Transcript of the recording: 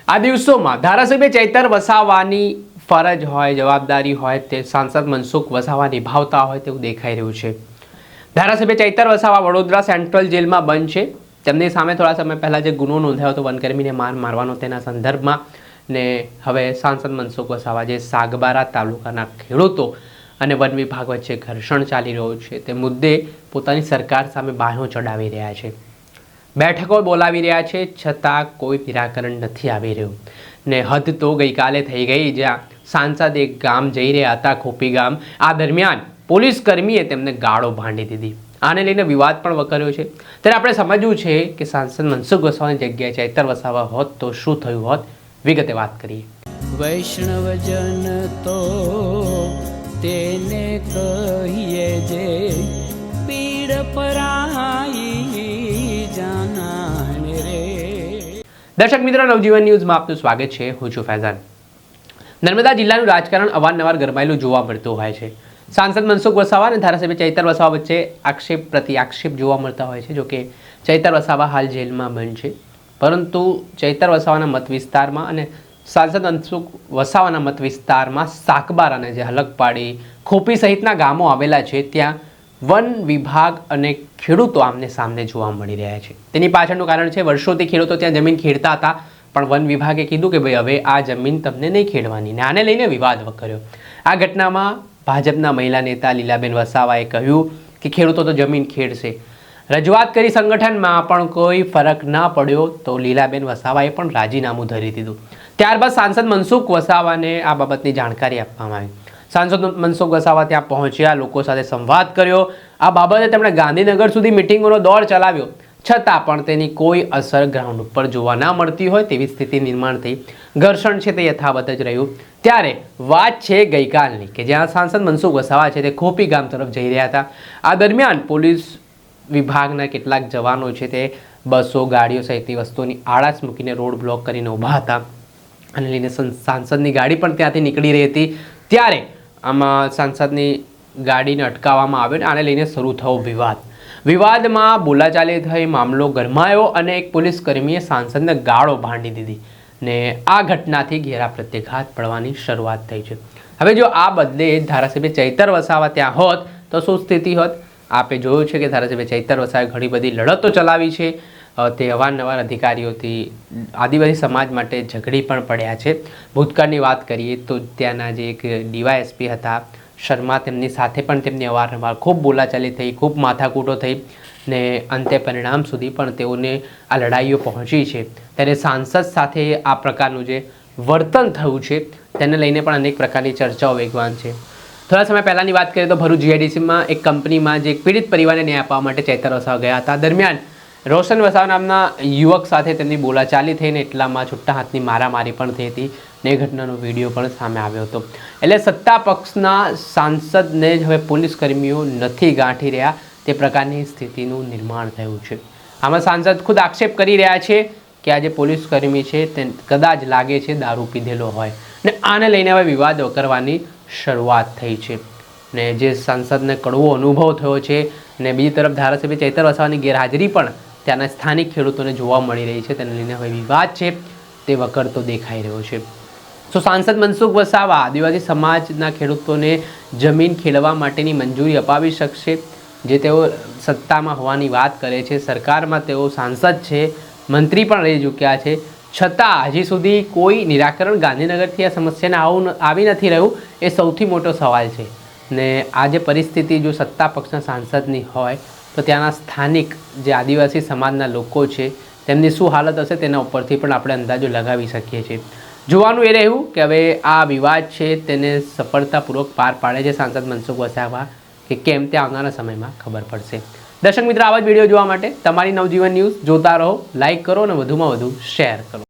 આ દિવસોમાં ધારાસભ્ય ચૈતર વસાવાની ફરજ હોય, જવાબદારી હોય તે સાંસદ મનસુખ વસાવા નિભાવતા હોય તેવું દેખાઈ રહ્યું છે। ધારાસભ્ય ચૈતર વસાવા વડોદરા સેન્ટ્રલ જેલમાં બંધ છે। તેમની સામે થોડા સમય પહેલા જે ગુનો નોંધાયો હતો વનકર્મીને મારવાનો, તેના સંદર્ભમાં ને હવે સાંસદ મનસુખ વસાવા જે સાગબારા તાલુકાના ખેડૂતો અને વન વિભાગ વચ્ચે ઘર્ષણ ચાલી રહ્યું છે તે મુદ્દે પોતાની સરકાર સામે બાહ્યો ચડાવી રહ્યા છે। બેઠકો બોલાવી રહ્યા છે, છતાં કોઈ નિરાકરણ નથી આવી રહ્યું ને હદ તો ગઈકાલે થઈ ગઈ, જ્યાં સાંસદ એક ગામ જઈ રહ્યા હતા, ખોપી ગામ। આ દરમિયાન પોલીસ કર્મીએ તેમને ગાળો ભાંડી દીધી। આને લઈને વિવાદ પણ વકર્યો છે। ત્યારે આપણે સમજવું છે કે સાંસદ મનસુખ વસાવાની જગ્યાએ ચૈતર વસાવા હોત તો શું થયું હોત, વિગતે વાત કરીએ। વૈષ્ણવજન તો તેને કહીએ જે પીડ પરાઈ જાનાને રે। દર્શક મિત્રો, નવજીવન ન્યૂઝમાં આપનું સ્વાગત છે। હું છું ફૈઝાન। નર્મદા જિલ્લાનું રાજકારણ અવારનવાર ગરમાયેલું જોવા મળતું હોય છે। સાંસદ મનસુખ વસાવા અને ધારાસભ્ય ચૈતર વસાવા વચ્ચે આક્ષેપ પ્રતિ આક્ષેપ જોવા મળતા હોય છે। જોકે ચૈતર વસાવા હાલ જેલમાં બંધ છે, પરંતુ ચૈતર વસાવાના મત વિસ્તારમાં અને સાંસદ મનસુખ વસાવાના મત વિસ્તારમાં સાકબાર અને જે હલકપાડી, ખોપી સહિતના ગામો આવેલા છે, ત્યાં વન વિભાગ અને ખેડૂતો આમને સામને જોવા મળી રહ્યા છે। તેની પાછળનું કારણ છે, વર્ષોથી ખેડૂતો ત્યાં જમીન ખેડતા હતા, પણ વન વિભાગે કીધું કે ભાઈ હવે આ જમીન તમને નહીં ખેડવાની, ને આને લઈને વિવાદ વકર્યો। આ ઘટનામાં ભાજપના મહિલા નેતા લીલાબેન વસાવાએ કહ્યું કે ખેડૂતો તો જમીન ખેડશે। રજૂઆત કરી સંગઠનમાં પણ કોઈ ફરક ના પડ્યો તો લીલાબેન વસાવાએ પણ રાજીનામું ધરી દીધું। ત્યારબાદ સાંસદ મનસુખ વસાવાને આ બાબતની જાણકારી આપવામાં આવી। સાંસદ મનસુખ વસાવા ત્યાં પહોંચ્યા, લોકો સાથે સંવાદ કર્યો। આ બાબતે તેમણે ગાંધીનગર સુધી મિટિંગોનો દોર ચલાવ્યો, છતાં પણ તેની કોઈ અસર ગ્રાઉન્ડ ઉપર જોવા ના મળતી હોય તેવી સ્થિતિ નિર્માણ થઈ। ઘર્ષણ છે તે યથાવત જ રહ્યું। ત્યારે વાત છે ગઈકાલની, કે જ્યાં સાંસદ મનસુખ વસાવા છે તે ખોપી ગામ તરફ જઈ રહ્યા હતા। આ દરમિયાન પોલીસ વિભાગના કેટલાક જવાનો છે તે બસો, ગાડીઓ સહિતની વસ્તુઓની આળસ મૂકીને રોડ બ્લોક કરીને ઊભા હતા, અને લઈને સાંસદની ગાડી પણ ત્યાંથી નીકળી રહી હતી। ત્યારે આમાં સાંસદની ગાડીને અટકાવવામાં આવ્યો અને આને લઈને શરૂ થયો વિવાદ। વિવાદમાં બોલાચાલી થઈ, મામલો ગરમાયો અને એક પોલીસ કર્મીએ સાંસદને ગાળો ભાંડી દીધી ને આ ઘટનાથી ઘેરા પ્રત્યાઘાત પડવાની શરૂઆત થઈ છે। હવે જો આ બદલે ધારાસભ્ય ચૈતર વસાવા ત્યાં હોત તો શું સ્થિતિ હોત? આપે જોયું છે કે ધારાસભ્ય ચૈતર વસાવાએ ઘણી બધી લડતો ચલાવી છે। તે અવારનવાર અધિકારીઓથી આદિવાસી સમાજ માટે ઝઘડી પણ પડ્યા છે। ભૂતકાળની વાત કરીએ તો ત્યાંના જે એક ડીવાયએસપી હતા શર્મા, તેમની સાથે પણ તેમની અવારનવાર ખૂબ બોલાચાલી થઈ, ખૂબ માથાકૂટો થઈ ને અંતે પરિણામ સુધી પણ તેઓને આ લડાઈઓ પહોંચી છે। ત્યારે સાંસદ સાથે આ પ્રકારનું જે વર્તન થયું છે તેને લઈને પણ અનેક પ્રકારની ચર્ચાઓ વેગવાન છે। થોડા સમય પહેલાંની વાત કરીએ તો ભરૂચ જીઆઈડીસીમાં એક કંપનીમાં જે એક પીડિત પરિવારને ન્યાય આપવા માટે ચૈતર વસાવા ગયા હતા, દરમિયાન રોશન વસાવા નામના યુવક સાથે તેમની બોલાચાલી થઈને એટલામાં છૂટા હાથની મારામારી પણ થઈ હતી ને એ ઘટનાનો વિડીયો પણ સામે આવ્યો હતો। એટલે સત્તા પક્ષના સાંસદને જ હવે પોલીસ કર્મીઓ નથી ગાંઠી રહ્યા તે પ્રકારની સ્થિતિનું નિર્માણ થયું છે। આમાં સાંસદ ખુદ આક્ષેપ કરી રહ્યા છે કે આ જે પોલીસ કર્મી છે તે કદાચ લાગે છે દારૂ પીધેલો હોય, ને આને લઈને હવે વિવાદ કરવાની શરૂઆત થઈ છે ને જે સાંસદને કડવો અનુભવ થયો છે। ને બીજી તરફ ધારાસભ્ય ચૈતર વસાવાની ગેરહાજરી પણ ત્યાંના સ્થાનિક ખેડૂતોને જોવા મળી રહી છે, તેને લઈને હવે વિવાદ છે તે વકરતો દેખાઈ રહ્યો છે। તો સાંસદ મનસુખ વસાવા આદિવાસી સમાજના ખેડૂતોને જમીન ખેડવા માટેની મંજૂરી અપાવી શકશે, જે તેઓ સત્તામાં હોવાની વાત કરે છે, સરકારમાં તેઓ સાંસદ છે, મંત્રી પણ રહી ચૂક્યા છે, છતાં હજી સુધી કોઈ નિરાકરણ ગાંધીનગરથી આ સમસ્યાને આવી નથી રહ્યું, એ સૌથી મોટો સવાલ છે। ને આ જે પરિસ્થિતિ જો સત્તા પક્ષના સાંસદની હોય તો ત્યાંના સ્થાનિક જે આદિવાસી સમાજના લોકો છે તેમની શું હાલત હશે તેના ઉપરથી પણ આપણે અંદાજો લગાવી શકીએ છીએ। જોવાનું એ રહ્યું કે હવે આ વિવાદ છે તેને સફળતાપૂર્વક પાર પાડે છે સાંસદ મનસુખ વસાવા કે કેમ, તે આવનારા સમયમાં ખબર પડશે। દર્શક મિત્રો, આવા જ વિડીયો જોવા માટે તમારી નવજીવન ન્યૂઝ જોતા રહો, લાઇક કરો અને વધુમાં વધુ શેર કરો।